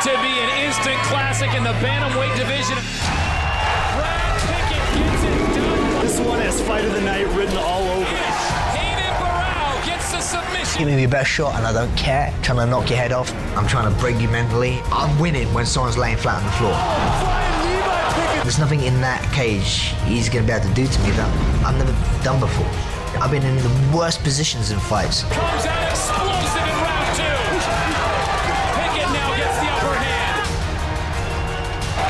to be an instant classic in the bantamweight division. Brad Pickett gets it done. This one has fight of the night written all over it. Hayden Barao gets the submission. Give me your best shot and I don't care. Trying to knock your head off. I'm trying to break you mentally. I'm winning when someone's laying flat on the floor. There's nothing in that cage he's going to be able to do to me that I've never done before. I've been in the worst positions in fights. Comes out explosive in round 2. Pickett now gets the upper hand.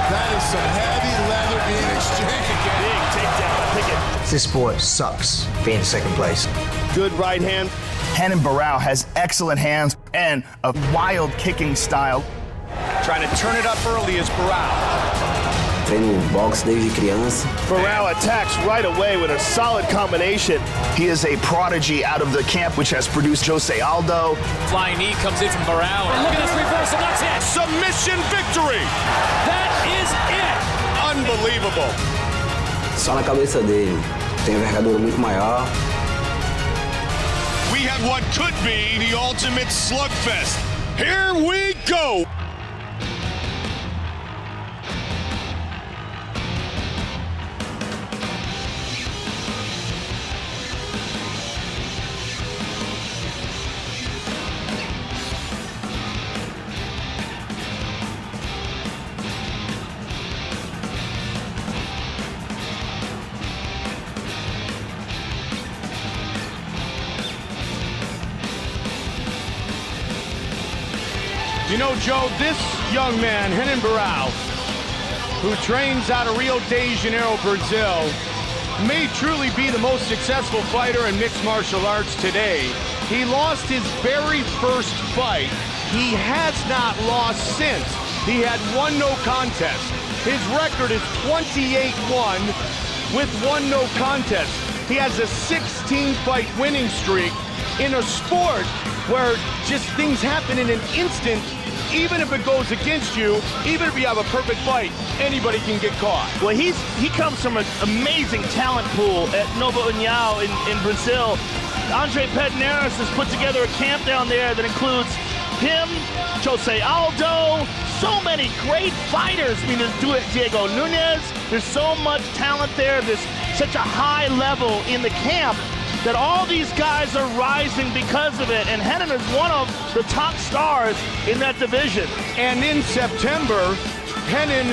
That is some heavy leather being exchanged. Big takedown by Pickett. This sport sucks being in second place. Good right hand. Hayden Barao has excellent hands and a wild kicking style. Trying to turn it up early is Barao. Treino boxe desde criança. Barao attacks right away with a solid combination. He is a prodigy out of the camp which has produced Jose Aldo. Flying knee comes in from Barao. And look at this reversal. That's it. Submission victory. That is it. Unbelievable. Só na cabeça dele. Tem envergadura muito maior. We have what could be the ultimate slugfest. Here we go. You know, Joe, this young man, Hayden Barao, who trains out of Rio de Janeiro, Brazil, may truly be the most successful fighter in mixed martial arts today. He lost his very first fight. He has not lost since. He had one no contest. His record is 28-1 with one no contest. He has a 16-fight winning streak in a sport where just things happen in an instant. Even if it goes against you, even if you have a perfect fight, anybody can get caught. Well, he comes from an amazing talent pool at Nova União in Brazil. Andre Pederneiras has put together a camp down there that includes him, Jose Aldo, so many great fighters. I mean, there's Diego Nunes. There's so much talent there. There's such a high level in the camp that all these guys are rising because of it, and Hayden is one of the top stars in that division. And in September, Hayden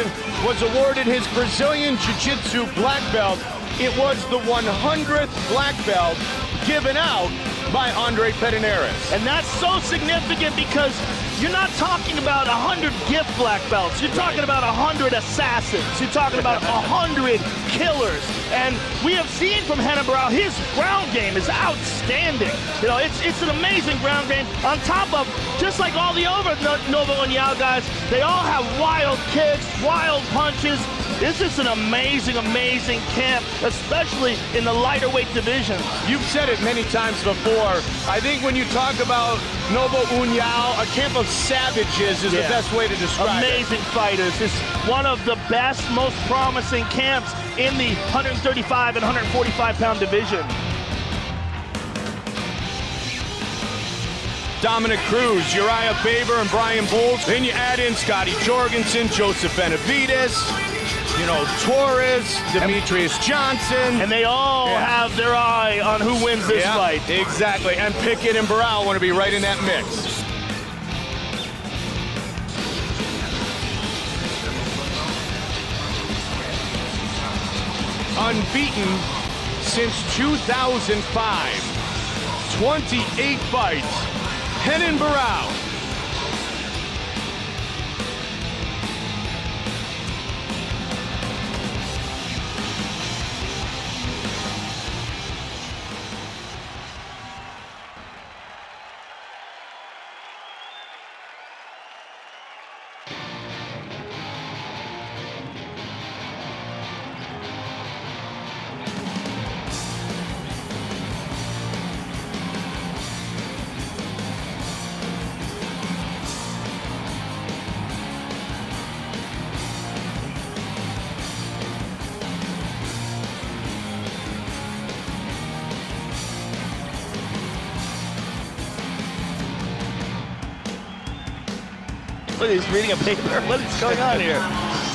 was awarded his Brazilian Jiu-Jitsu black belt. It was the 100th black belt given out by Andre Pederneiras. And that's so significant because you're not talking about 100 gift black belts. You're talking about 100 assassins. You're talking about 100 killers. And we have seen from Hayden Barao, his ground game is outstanding. You know, it's an amazing ground game. On top of, just like all the other Nova União guys, they all have wild kicks, wild punches. This is an amazing, amazing camp, especially in the lighter weight division. You've said it many times before. I think when you talk about Nova União, a camp of savages is the best way to describe it. Amazing fighters. It's one of the best, most promising camps in the 135 and 145-pound division. Dominic Cruz, Uriah Faber, and Brian Bowles. Then you add in Scotty Jorgensen, Joseph Benavidez, you know, Torres, Demetrius Johnson. And they all have their eye on who wins this fight. Exactly, and Pickett and Barao want to be right in that mix. Unbeaten since 2005. 28 fights. Hayden Barao. He's reading a paper. What is going on here?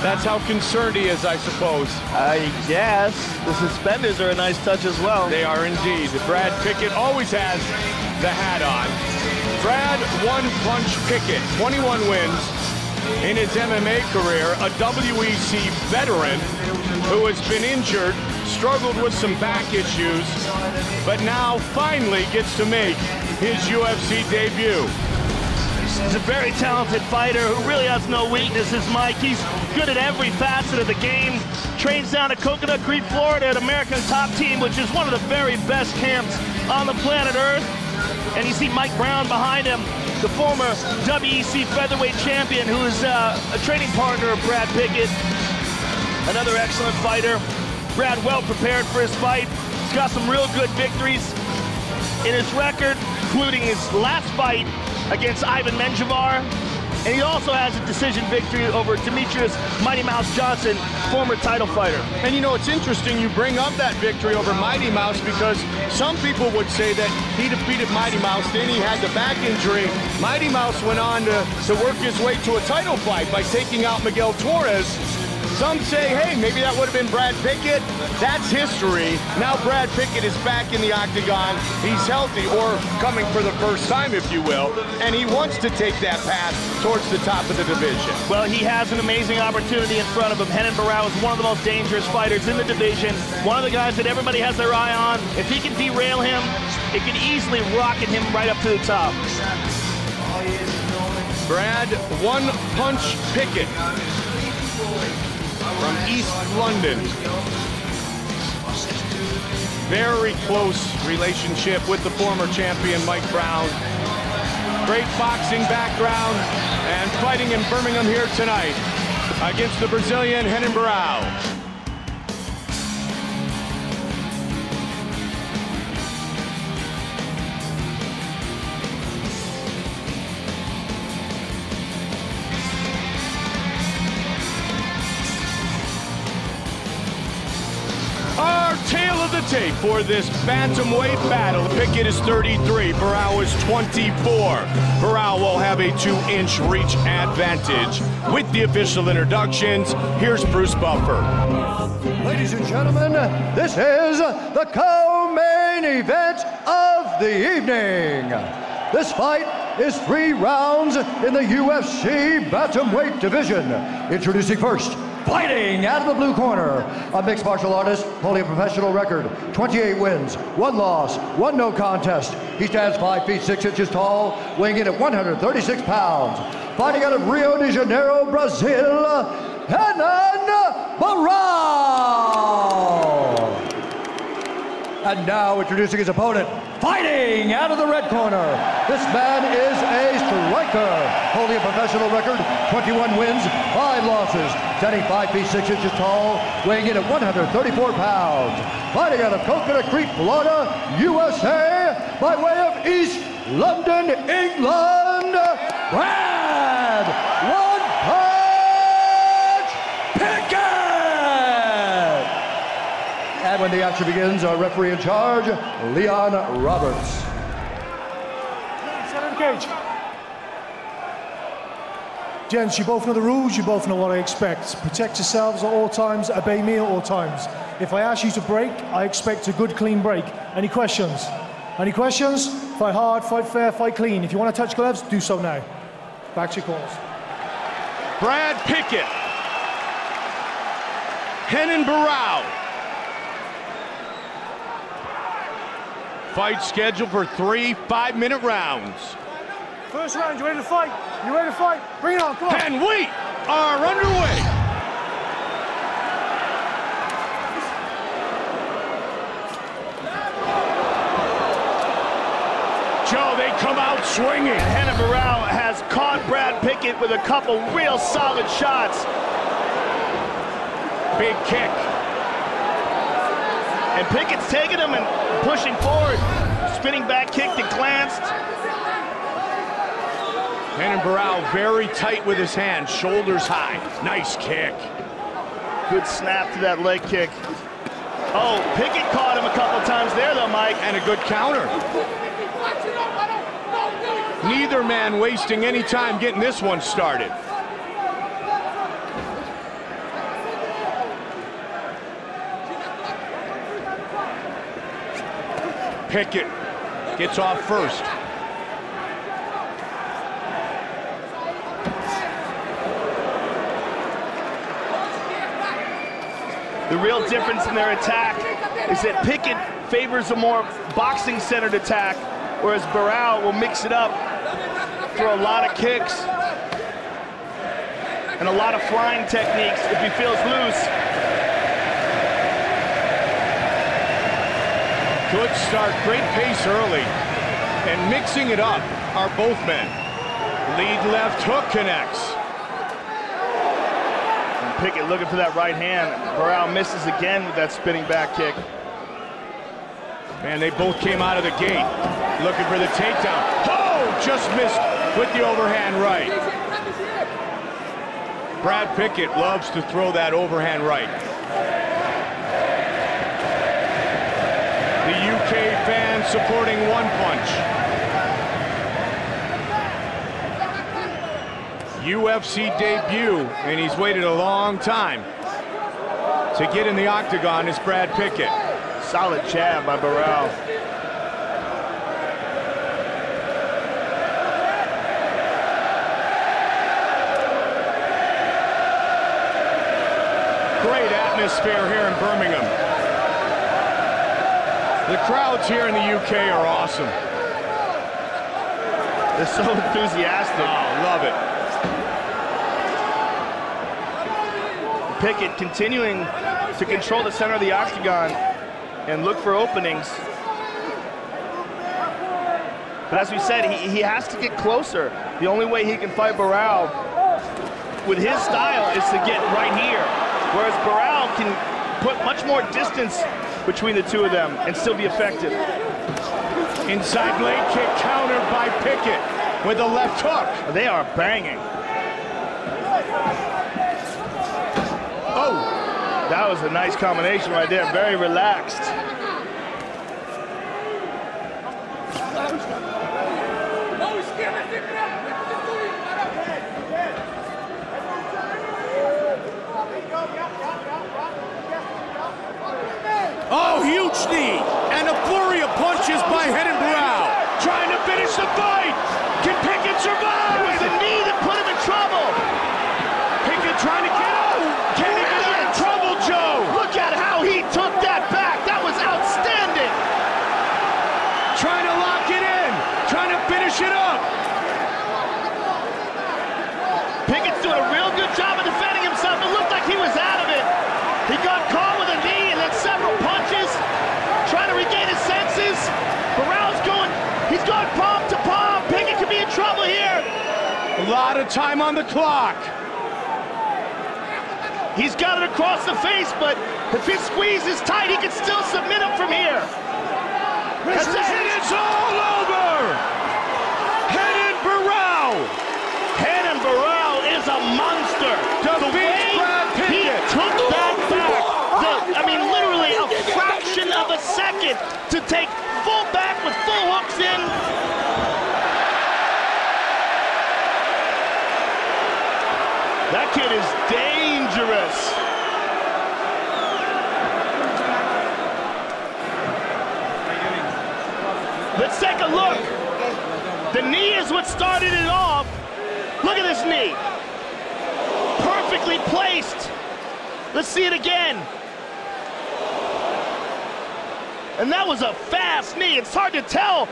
That's how concerned he is, I suppose. I guess. The suspenders are a nice touch as well. They are indeed. Brad Pickett always has the hat on. Brad one-punch Pickett, 21 wins in his MMA career, a WEC veteran who has been injured, struggled with some back issues, but now finally gets to make his UFC debut. He's a very talented fighter who really has no weaknesses, Mike. He's good at every facet of the game. Trains down at Coconut Creek, Florida at American Top Team, which is one of the very best camps on the planet Earth. And you see Mike Brown behind him, the former WEC featherweight champion, who is a training partner of Brad Pickett. Another excellent fighter. Brad well prepared for his fight. He's got some real good victories in his record, including his last fight against Ivan Menjivar. And he also has a decision victory over Demetrius Mighty Mouse Johnson, former title fighter. And you know, it's interesting you bring up that victory over Mighty Mouse, because some people would say that he defeated Mighty Mouse, then he had the back injury. Mighty Mouse went on to work his way to a title fight by taking out Miguel Torres. Some say, hey, maybe that would have been Brad Pickett. That's history. Now Brad Pickett is back in the octagon. He's healthy, or coming for the first time, if you will, and he wants to take that path towards the top of the division. Well, he has an amazing opportunity in front of him. Renan Barão is one of the most dangerous fighters in the division, one of the guys that everybody has their eye on. If he can derail him, it can easily rocket him right up to the top. Brad one-punch Pickett from East London. Very close relationship with the former champion Mike Brown. Great boxing background, and fighting in Birmingham here tonight against the Brazilian Renan Barão. Tail of the tape for this bantamweight battle. Pickett is 33, Barão is 24. Barão will have a 2-inch reach advantage. With the official introductions, here's Bruce Buffer. Ladies and gentlemen, this is the co-main event of the evening. This fight is 3 rounds in the UFC bantamweight division. Introducing first, fighting out of the blue corner, a mixed martial artist holding a professional record, 28 wins, 1 loss, 1 no contest. He stands 5 feet 6 inches tall, weighing in at 136 pounds. Fighting out of Rio de Janeiro, Brazil, Renan Barão. And now introducing his opponent, fighting out of the red corner. This man is a striker, holding a professional record, 21 wins, 5 losses, standing 5 feet 6 inches tall, weighing in at 134 pounds. Fighting out of Coconut Creek, Florida, USA, by way of East London, England, Brad one-punch Pickett! And when the action begins, our referee in charge, Leon Roberts. Center of the cage. Gents, you both know the rules, you both know what I expect. Protect yourselves at all times, obey me at all times. If I ask you to break, I expect a good, clean break. Any questions? Any questions? Fight hard, fight fair, fight clean. If you want to touch gloves, do so now. Back to your corners. Brad Pickett. Renan Barão. Fight scheduled for 3 5-minute rounds. First round, you ready to fight? You ready to fight? Bring it on, come on. And we are underway. Joe, they come out swinging. Renan Barão has caught Brad Pickett with a couple real solid shots. Big kick. And Pickett's taking him and pushing forward. Spinning back kick that glanced. Renan Barão very tight with his hands, shoulders high. Nice kick. Good snap to that leg kick. Oh, Pickett caught him a couple times there though, Mike. And a good counter. Neither man wasting any time getting this one started. Pickett gets off first. The real difference in their attack is that Pickett favors a more boxing-centered attack, whereas Barao will mix it up, throw a lot of kicks and a lot of flying techniques if he feels loose. Good start, great pace early, and mixing it up are both men. Lead left hook connects. And Pickett looking for that right hand. Barao misses again with that spinning back kick. Man, they both came out of the gate looking for the takedown. Oh, just missed with the overhand right. Brad Pickett loves to throw that overhand right. The UK fans supporting one punch. UFC debut, and he's waited a long time to get in the octagon is Brad Pickett. Solid jab by Barao. Great atmosphere here in Birmingham. The crowds here in the UK are awesome. They're so enthusiastic. Oh, love it. Pickett continuing to control the center of the octagon and look for openings. But as we said, he has to get closer. The only way he can fight Barao with his style is to get right here. Whereas Barao can put much more distance between the two of them and still be effective. Inside leg kick countered by Pickett with a left hook. They are banging. Oh! That was a nice combination right there, very relaxed. Oh, huge knee, and a flurry of punches by Barao. Trying to finish the fight. Can Pickett survive? It was the knee that put him in trouble. Pickett trying to get out. Can he get in trouble, Joe? Look at how he took that back. That was outstanding. Trying to lock it in. Trying to finish it up. Pickett's doing a real good job of defending himself. It looked like he was out of it. He got caught with a knee and then several punches. Trying to regain his senses. Barao's going, he's going palm to palm. Pickett could be in trouble here. A lot of time on the clock. He's got it across the face, but if his squeeze is tight, he can still submit him from here. That's it. It's all over. Barao. Barao is a monster. The way he took that back, literally a fraction of a second to take full back with full hooks in. That kid is dangerous. Let's take a look. The knee is what started it off. Look at this knee. Perfectly placed. Let's see it again. And that was a fast knee. It's hard to tell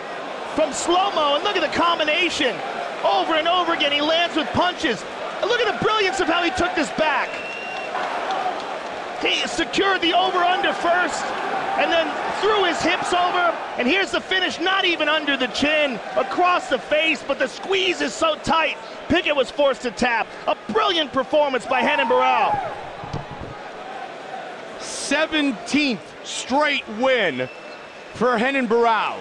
from slow-mo. And look at the combination. Over and over again, he lands with punches. And look at the brilliance of how he took this back. He secured the over-under first, and then threw his hips over. And here's the finish, not even under the chin, across the face, but the squeeze is so tight, Pickett was forced to tap. A brilliant performance by Barao. 17th straight win for Barao.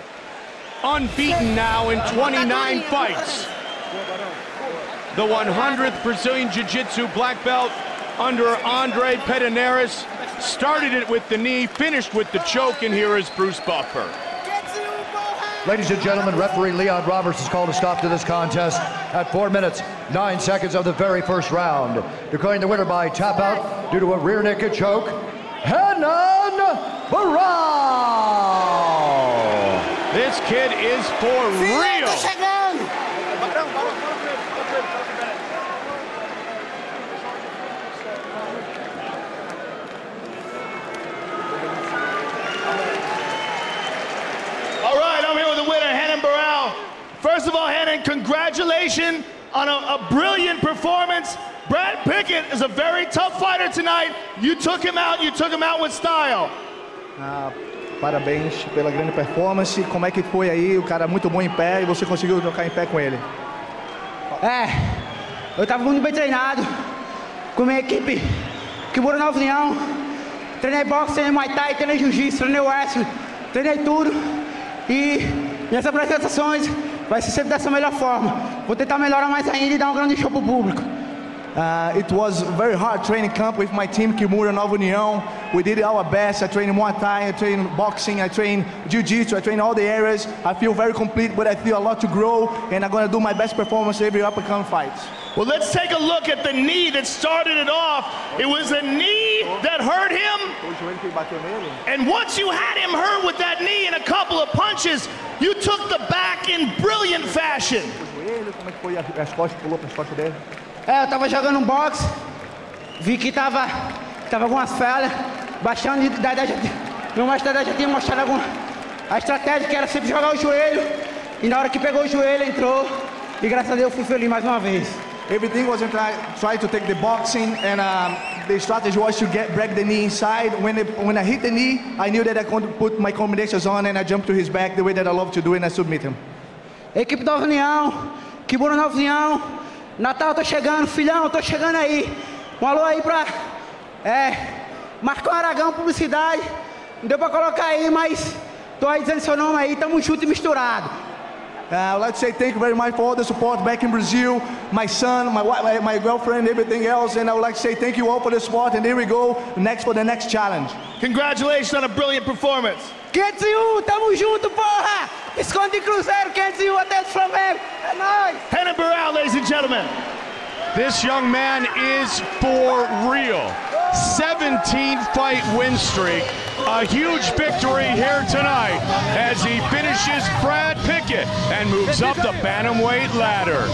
Unbeaten now in 29 fights. The 100th Brazilian Jiu-Jitsu black belt under Andre Pederneiras. Started it with the knee, finished with the choke, and here is Bruce Buffer. Ladies and gentlemen, referee Leon Roberts has called a stop to this contest at 4 minutes, 9 seconds of the very first round. Declaring the winner by tap out due to a rear naked choke, Henan Barral! This kid is for real. All right, I'm here with the winner, Henan Barral. First of all, Henan, congratulations on a brilliant performance. Brad Pickett is a very tough fighter tonight. You took him out with style. Parabéns pela grande performance. Como é que foi aí? O cara muito bom em pé e você conseguiu trocar em pé com ele. Eu estava muito bem treinado com a minha equipe Kimura Nova União. Treinei boxe, treinei Muay Thai, treinei Jiu-Jitsu, treinei wrestling, treinei tudo. E minhas apresentações vai ser sempre dessa melhor forma. Vou tentar melhorar mais ainda e dar um grande show pro público. It was a very hard training camp with my team, Kimura Nova União. We did our best. I trained Muay Thai, I trained boxing, I trained Jiu-Jitsu, I trained all the areas. I feel very complete, but I feel a lot to grow, and I'm going to do my best performance every upcoming fights. Well, let's take a look at the knee that started it off. It was a knee that hurt him. And once you had him hurt with that knee and a couple of punches, you took the back in brilliant fashion. Eu tava jogando um boxe, vi que tava algumas falhas, baixando da ideia, meu mestre já tinha mostrado a estratégia que era sempre jogar o joelho, e na hora que pegou o joelho entrou, e graças a Deus eu fui feliz mais uma vez. Everything was try to take the boxing, and the strategy was to break the knee inside. When I hit the knee, I knew that I could put my combinations on, and I jumped to his back the way that I love to do, and I submit him. Equipe Nova União, Kimura Nova União, Natal tô chegando, filhão, tô chegando aí. Um alô aí pra Marcão Aragão, publicidade. Não deu pra colocar aí, mas tô aí dizendo seu nome aí, tamo junto e misturado. I'd like to say thank you very much for all the support back in Brazil, my son, my girlfriend, everything else, and I would like to say thank you all for the support, and here we go, for the next challenge. Congratulations on a brilliant performance. 501, tamo junto, porra! Esconde Cruzeiro, 501 até o Flamengo, é nóis! Henan Barral, ladies and gentlemen. This young man is for real. 17-fight win streak. A huge victory here tonight as he finishes Brad Pickett and moves up the bantamweight ladder.